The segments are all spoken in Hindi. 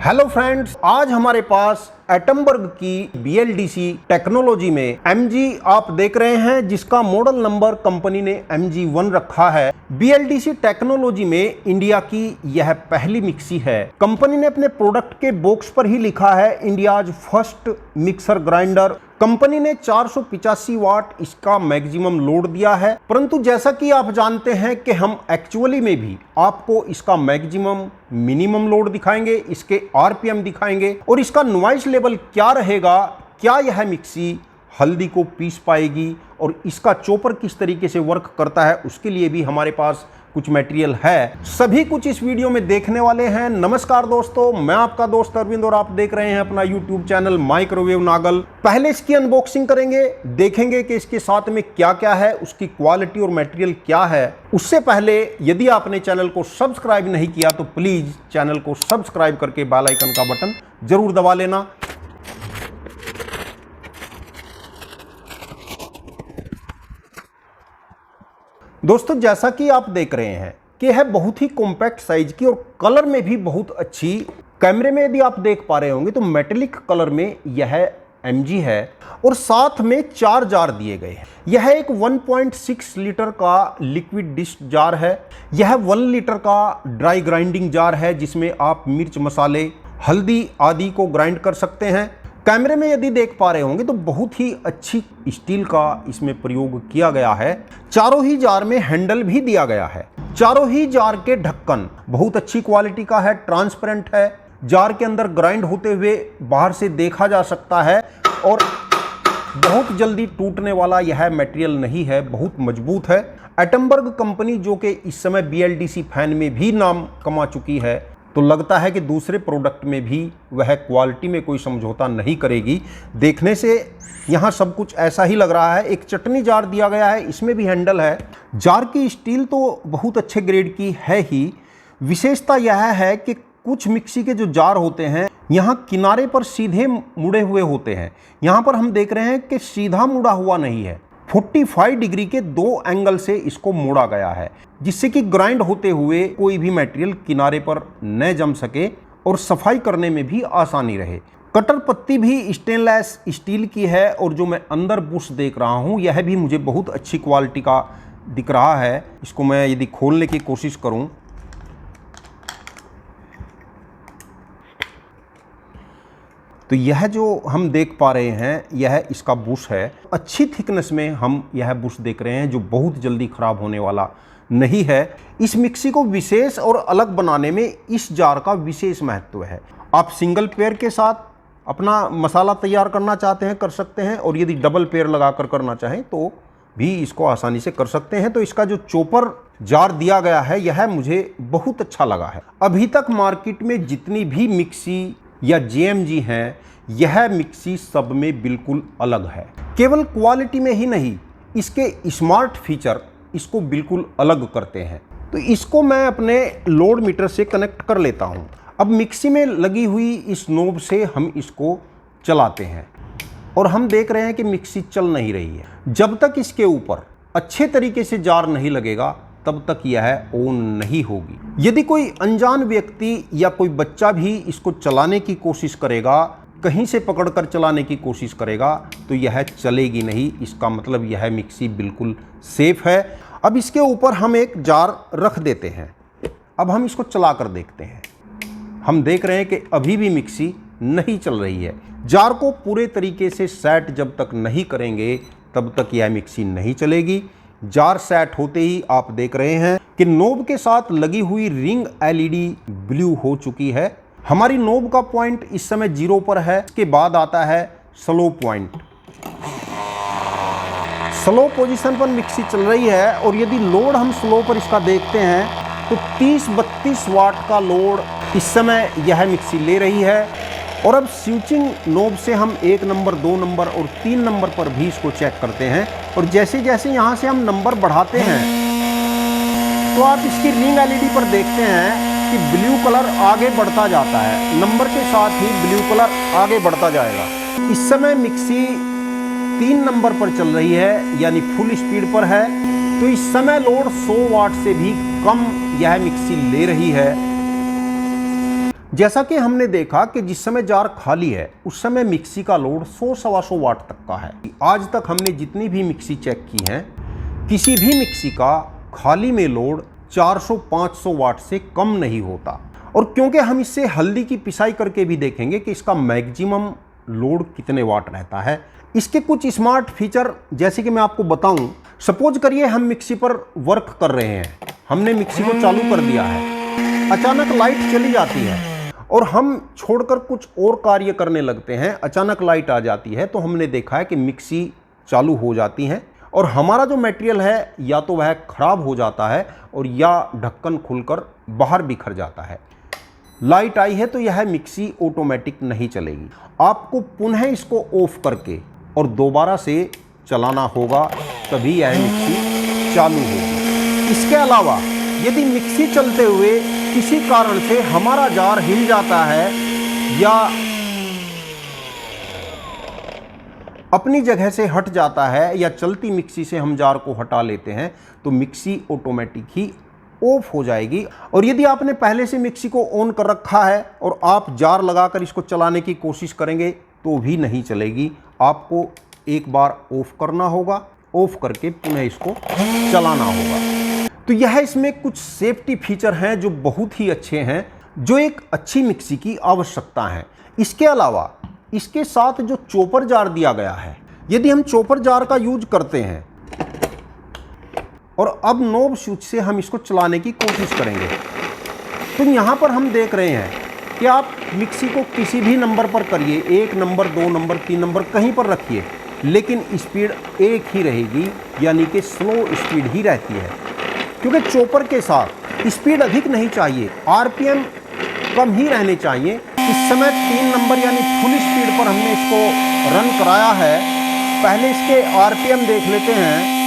हेलो फ्रेंड्स, आज हमारे पास एटमबर्ग की BLDC टेक्नोलॉजी में MG आप देख रहे हैं, जिसका मॉडल नंबर कंपनी ने MG1 रखा है। BLDC टेक्नोलॉजी में इंडिया की यह पहली मिक्सी है। कंपनी ने अपने प्रोडक्ट के बॉक्स पर ही लिखा है India's first mixer grinder. Company ने 485 वाट इसका मैक्सिमम लोड दिया है, परंतु जैसा कि आप जानते हैं कि हम एक्चुअली में भी आपको इसका मैक्सिमम मिनिमम लोड दिखाएंगे, इसके RPM दिखाएंगे और इसका नॉइस लेवल क्या रहेगा, क्या यह मिक्सी हल्दी को पीस पाएगी और इसका चॉपर किस तरीके से वर्क करता है, उसके लिए भी हमारे पास कुछ मटेरियल है। सभी कुछ इस वीडियो में देखने वाले हैं। नमस्कार दोस्तों, मैं आपका दोस्त अरविंद और आप देख रहे हैं अपना YouTube चैनल माइक्रोवेव नागल। पहले इसकी अनबॉक्सिंग करेंगे, देखेंगे कि इसके साथ में क्या क्या है, उसकी क्वालिटी और मटेरियल क्या है। उससे पहले यदि आपने चैनल को सब्सक्राइब नहीं किया तो प्लीज चैनल को सब्सक्राइब करके बेल आइकन का बटन जरूर दबा लेना। दोस्तों, जैसा कि आप देख रहे हैं कि यह बहुत ही कॉम्पैक्ट साइज की और कलर में भी बहुत अच्छी। कैमरे में यदि आप देख पा रहे होंगे तो मेटेलिक कलर में यह MG है और साथ में 4 जार दिए गए हैं। यह एक 1.6 लीटर का लिक्विड डिश जार है। यह 1 लीटर का ड्राई ग्राइंडिंग जार है, जिसमें आप मिर्च, मसाले, हल्दी आदि को ग्राइंड कर सकते हैं। कैमरे में यदि देख पा रहे होंगे तो बहुत ही अच्छी स्टील का इसमें प्रयोग किया गया है। चारों ही जार में हैंडल भी दिया गया है। चारों ही जार के ढक्कन बहुत अच्छी क्वालिटी का है, ट्रांसपेरेंट है। जार के अंदर ग्राइंड होते हुए बाहर से देखा जा सकता है और बहुत जल्दी टूटने वाला यह मटेरियल नहीं है, बहुत मजबूत है। एटमबर्ग कंपनी जो कि इस समय BLDC फैन में भी नाम कमा चुकी है, तो लगता है कि दूसरे प्रोडक्ट में भी वह क्वालिटी में कोई समझौता नहीं करेगी। देखने से यहाँ सब कुछ ऐसा ही लग रहा है। एक चटनी जार दिया गया है, इसमें भी हैंडल है। जार की स्टील तो बहुत अच्छे ग्रेड की है ही। विशेषता यह है कि कुछ मिक्सी के जो जार होते हैं यहाँ किनारे पर सीधे मुड़े हुए होते हैं, यहाँ पर हम देख रहे हैं कि सीधा मुड़ा हुआ नहीं है। 45 डिग्री के 2 एंगल से इसको मोड़ा गया है, जिससे कि ग्राइंड होते हुए कोई भी मटेरियल किनारे पर न जम सके और सफाई करने में भी आसानी रहे। कटर पत्ती भी स्टेनलेस स्टील की है और जो मैं अंदर बुश देख रहा हूँ यह भी मुझे बहुत अच्छी क्वालिटी का दिख रहा है। इसको मैं यदि खोलने की कोशिश करूँ तो यह जो हम देख पा रहे हैं यह इसका बुश है। अच्छी थिकनेस में हम यह बुश देख रहे हैं जो बहुत जल्दी खराब होने वाला नहीं है। इस मिक्सी को विशेष और अलग बनाने में इस जार का विशेष महत्व है। आप सिंगल पेयर के साथ अपना मसाला तैयार करना चाहते हैं कर सकते हैं, और यदि डबल पेयर लगाकर करना चाहें तो भी इसको आसानी से कर सकते हैं। तो इसका जो चॉपर जार दिया गया है यह मुझे बहुत अच्छा लगा है। अभी तक मार्केट में जितनी भी मिक्सी या JMG हैं, यह मिक्सी सब में बिल्कुल अलग है। केवल क्वालिटी में ही नहीं, इसके स्मार्ट फीचर इसको बिल्कुल अलग करते हैं। तो इसको मैं अपने लोड मीटर से कनेक्ट कर लेता हूं। अब मिक्सी में लगी हुई इस नोब से हम इसको चलाते हैं और हम देख रहे हैं कि मिक्सी चल नहीं रही है। जब तक इसके ऊपर अच्छे तरीके से जार नहीं लगेगा तब तक यह ऑन नहीं होगी। यदि कोई अनजान व्यक्ति या कोई बच्चा भी इसको चलाने की कोशिश करेगा, कहीं से पकड़कर चलाने की कोशिश करेगा, तो यह चलेगी नहीं। इसका मतलब यह मिक्सी बिल्कुल सेफ है। अब इसके ऊपर हम एक जार रख देते हैं। अब हम इसको चला कर देखते हैं। हम देख रहे हैं कि अभी भी मिक्सी नहीं चल रही है। जार को पूरे तरीके से सेट जब तक नहीं करेंगे तब तक यह मिक्सी नहीं चलेगी। जार सेट होते ही आप देख रहे हैं कि नोब के साथ लगी हुई रिंग LED ब्लू हो चुकी है। हमारी नोब का पॉइंट इस समय 0 पर है। इसके बाद आता है स्लो पॉइंट। स्लो पोजीशन पर मिक्सी चल रही है और यदि लोड हम स्लो पर इसका देखते हैं तो 30-32 वाट का लोड इस समय यह मिक्सी ले रही है। और अब स्विचिंग नोब से हम 1 नंबर, 2 नंबर और 3 नंबर पर भी इसको चेक करते हैं। और जैसे जैसे यहाँ से हम नंबर बढ़ाते हैं तो आप इसकी रिंग LED पर देखते हैं कि ब्लू कलर आगे बढ़ता जाता है। नंबर के साथ ही ब्लू कलर आगे बढ़ता जाएगा। इस समय मिक्सी 3 नंबर पर चल रही है, यानी फुल स्पीड पर है। तो इस समय लोड 100 वाट से भी कम यह मिक्सी ले रही है। जैसा कि हमने देखा कि जिस समय जार खाली है उस समय मिक्सी का लोड 100-125 वाट तक का है। आज तक हमने जितनी भी मिक्सी चेक की हैं, किसी भी मिक्सी का खाली में लोड 400-500 वाट से कम नहीं होता। और क्योंकि हम इससे हल्दी की पिसाई करके भी देखेंगे कि इसका मैक्सिमम लोड कितने वाट रहता है। इसके कुछ स्मार्ट फीचर जैसे कि मैं आपको बताऊं, सपोज करिए हम मिक्सी पर वर्क कर रहे हैं, हमने मिक्सी को चालू कर दिया है, अचानक लाइट चली जाती है और हम छोड़कर कुछ और कार्य करने लगते हैं, अचानक लाइट आ जाती है, तो हमने देखा है कि मिक्सी चालू हो जाती है और हमारा जो मटेरियल है या तो वह खराब हो जाता है और या ढक्कन खुलकर बाहर बिखर जाता है। लाइट आई है तो यह मिक्सी ऑटोमेटिक नहीं चलेगी, आपको पुनः इसको ऑफ करके और दोबारा से चलाना होगा, तभी यह मिक्सी चालू होगी। इसके अलावा यदि मिक्सी चलते हुए किसी कारण से हमारा जार हिल जाता है या अपनी जगह से हट जाता है या चलती मिक्सी से हम जार को हटा लेते हैं, तो मिक्सी ऑटोमेटिक ही ऑफ हो जाएगी। और यदि आपने पहले से मिक्सी को ऑन कर रखा है और आप जार लगाकर इसको चलाने की कोशिश करेंगे तो भी नहीं चलेगी, आपको एक बार ऑफ करना होगा, ऑफ करके पुनः इसको चलाना होगा। तो यह इसमें कुछ सेफ्टी फीचर हैं जो बहुत ही अच्छे हैं, जो एक अच्छी मिक्सी की आवश्यकता है। इसके अलावा इसके साथ जो चॉपर जार दिया गया है, यदि हम चॉपर जार का यूज करते हैं और अब नॉब स्विच से हम इसको चलाने की कोशिश करेंगे, तो यहाँ पर हम देख रहे हैं कि आप मिक्सी को किसी भी नंबर पर करिए, 1 नंबर 2 नंबर 3 नंबर कहीं पर रखिए, लेकिन स्पीड एक ही रहेगी, यानी कि स्लो स्पीड ही रहती है। क्योंकि चॉपर के साथ स्पीड अधिक नहीं चाहिए, आरपीएम कम ही रहने चाहिए। इस समय 3 नंबर यानी फुल स्पीड पर हमने इसको रन कराया है। पहले इसके आरपीएम देख लेते हैं।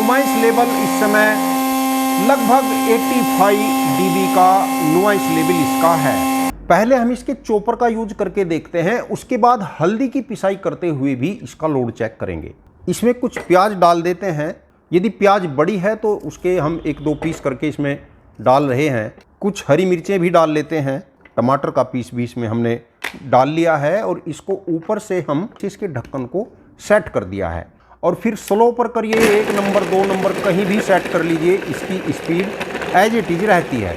नॉइस लेवल इस समय लगभग 85 dB का नॉइस लेवल इसका है। पहले हम इसके चॉपर का यूज करके देखते हैं, उसके बाद हल्दी की पिसाई करते हुए भी इसका लोड चेक करेंगे। इसमें कुछ प्याज डाल देते हैं, यदि प्याज बड़ी है तो उसके हम 1-2 पीस करके इसमें डाल रहे हैं। कुछ हरी मिर्चें भी डाल लेते हैं, टमाटर का पीस भी इसमें हमने डाल लिया है और इसको ऊपर से हम इसके ढक्कन को सेट कर दिया है। और फिर स्लो पर करिए, 1 नंबर 2 नंबर कहीं भी सेट कर लीजिए, इसकी स्पीड एज इट इज रहती है।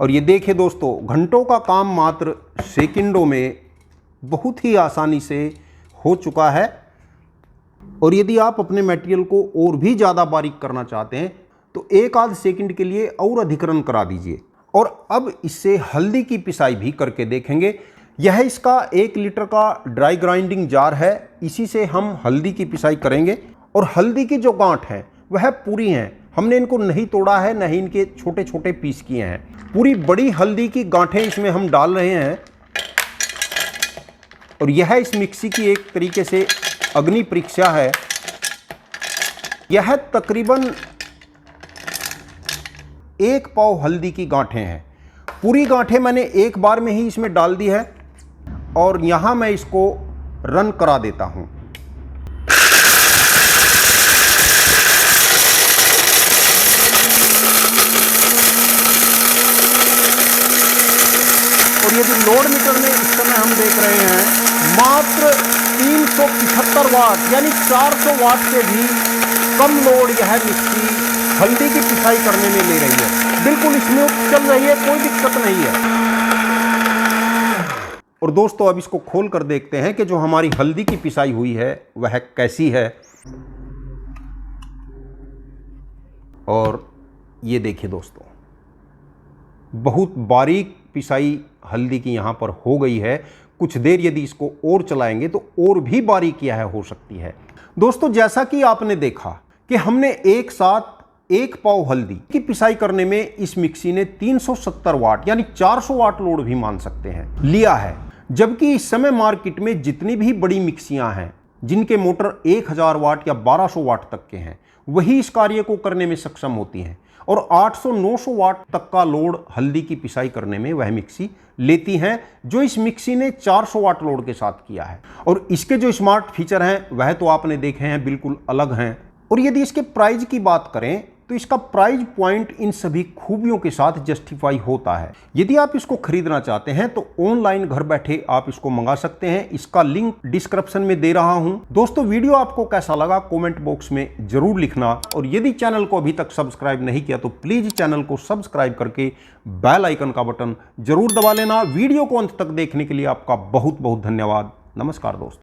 और ये देखिए दोस्तों, घंटों का काम मात्र सेकंडों में बहुत ही आसानी से हो चुका है। और यदि आप अपने मटेरियल को और भी ज़्यादा बारीक करना चाहते हैं तो 1-8 सेकंड के लिए और अधिकरण करा दीजिए। और अब इससे हल्दी की पिसाई भी करके देखेंगे। यह इसका 1 लीटर का ड्राई ग्राइंडिंग जार है, इसी से हम हल्दी की पिसाई करेंगे। और हल्दी की जो गांठ है वह पूरी हैं, हमने इनको नहीं तोड़ा है, नहीं इनके छोटे छोटे पीस किए हैं। पूरी बड़ी हल्दी की गांठें इसमें हम डाल रहे हैं। और यह इस मिक्सी की एक तरीके से अग्नि परीक्षा है। यह तकरीबन 1 पाव हल्दी की गांठें हैं। पूरी गांठें मैंने एक बार में ही इसमें डाल दी है और यहां मैं इसको रन करा देता हूं। और यदि लोड मीटर में इस समय हम देख रहे हैं मात्र 375 वाट यानी 400 वाट से भी कम लोड यह मिक्सी हल्दी की पिसाई करने में ले रही है। बिल्कुल स्मूथ चल रही है, कोई दिक्कत नहीं है। और दोस्तों अब इसको खोल कर देखते हैं कि जो हमारी हल्दी की पिसाई हुई है वह कैसी है। और ये देखिए दोस्तों, बहुत बारीक पिसाई हल्दी की यहाँ पर हो गई है। कुछ देर यदि इसको और चलाएंगे तो और भी बारीक यह हो सकती है। दोस्तों जैसा कि आपने देखा कि हमने एक साथ 1 पाव हल्दी की पिसाई करने में इस मिक्सी ने 370 वाट यानी 400 वाट लोड भी मान सकते हैं लिया है। जबकि इस समय मार्केट में जितनी भी बड़ी मिक्सियां हैं जिनके मोटर 1000 वाट या 1200 वाट तक के हैं, वही इस कार्य को करने में सक्षम होती हैं। और 800-900 वाट तक का लोड हल्दी की पिसाई करने में वह मिक्सी लेती हैं, जो इस मिक्सी ने 400 वाट लोड के साथ किया है। और इसके जो स्मार्ट फीचर हैं वह तो आपने देखे हैं, बिल्कुल अलग हैं। और यदि इसके प्राइस की बात करें तो इसका प्राइस पॉइंट इन सभी खूबियों के साथ जस्टिफाई होता है। यदि आप इसको खरीदना चाहते हैं तो ऑनलाइन घर बैठे आप इसको मंगा सकते हैं। इसका लिंक डिस्क्रिप्शन में दे रहा हूं। दोस्तों, वीडियो आपको कैसा लगा कमेंट बॉक्स में जरूर लिखना। और यदि चैनल को अभी तक सब्सक्राइब नहीं किया तो प्लीज चैनल को सब्सक्राइब करके बेल आइकन का बटन जरूर दबा लेना। वीडियो को अंत तक देखने के लिए आपका बहुत बहुत धन्यवाद। नमस्कार दोस्तों।